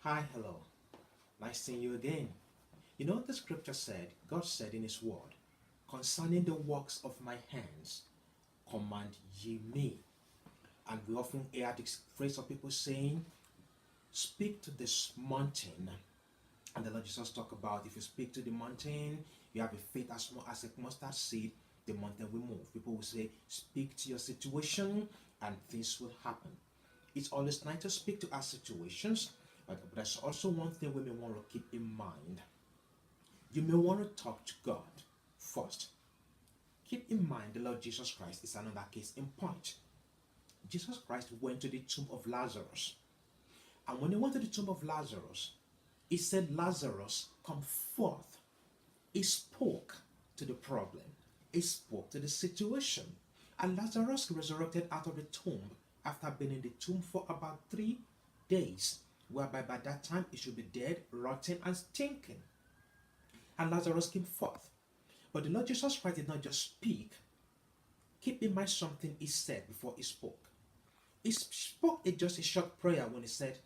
Hi, hello. Nice seeing you again. You know, the scripture said, God said in His word, concerning the works of my hands, command ye me. And we often hear this phrase of people saying, speak to this mountain. And the Lord Jesus talked about if you speak to the mountain, you have a faith as small as a mustard seed, the mountain will move. People will say, speak to your situation and things will happen. It's always nice to speak to our situations, but there's also one thing we may want to keep in mind. You may want to talk to God first. Keep in mind the Lord Jesus Christ is another case in point. Jesus Christ went to the tomb of Lazarus. And when he went to the tomb of Lazarus, he said, Lazarus, come forth. He spoke to the problem. He spoke to the situation. And Lazarus resurrected out of the tomb after being in the tomb for about 3 days, whereby by that time he should be dead, rotten, and stinking. And Lazarus came forth. But the Lord Jesus Christ did not just speak. Keep in mind something he said before he spoke. He spoke just a short prayer when he said,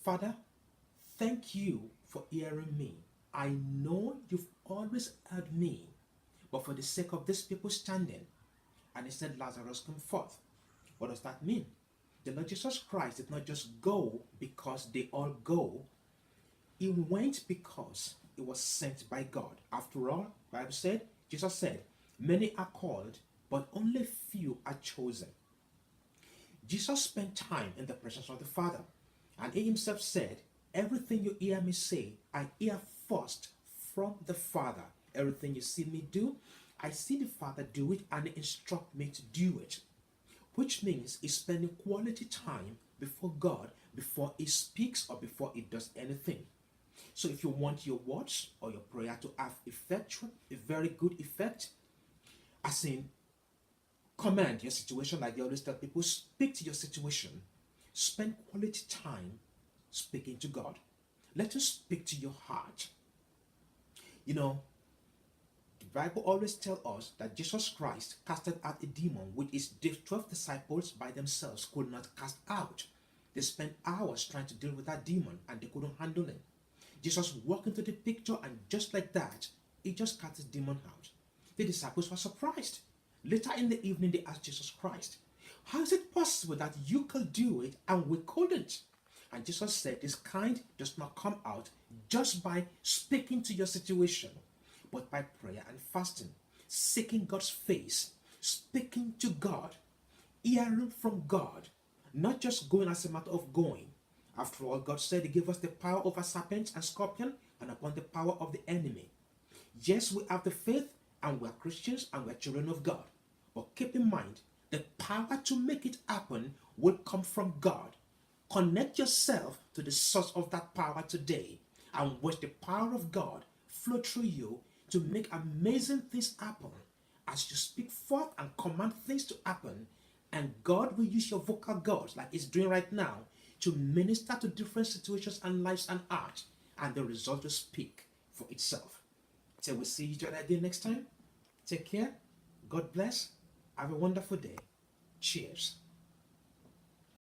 Father, thank you for hearing me. I know you've always heard me, but for the sake of these people standing. And he said, Lazarus, come forth. What does that mean? The Lord Jesus Christ did not just go because they all go. He went because he was sent by God. After all, the Bible said, Jesus said, many are called, but only few are chosen. Jesus spent time in the presence of the Father, and he himself said, everything you hear me say, I hear first from the Father. Everything you see me do, I see the Father do it and he instruct me to do it. Which means he's spending quality time before God before he speaks or before he does anything. So if you want your words or your prayer to have a very good effect, as in command your situation, like they always tell people, speak to your situation. Spend quality time speaking to God. Let him speak to your heart. You know, the Bible always tells us that Jesus Christ casted out a demon which his 12 disciples by themselves could not cast out. They spent hours trying to deal with that demon and they couldn't handle it. Jesus walked into the picture and just like that, he just cast the demon out. The disciples were surprised. Later in the evening, they asked Jesus Christ, how is it possible that you could do it and we couldn't? And Jesus said, this kind does not come out just by speaking to your situation, but by prayer and fasting, seeking God's face, speaking to God, hearing from God, not just going as a matter of going. After all, God said he gave us the power over serpents and scorpions and upon the power of the enemy. Yes, we have the faith and we're Christians and we're children of God. But keep in mind, the power to make it happen will come from God. Connect yourself to the source of that power today and watch the power of God flow through you to make amazing things happen as you speak forth and command things to happen. And God will use your vocal cords like he's doing right now to minister to different situations and lives and art, and the result will speak for itself. Till we see each other again next time, take care, God bless, have a wonderful day. Cheers.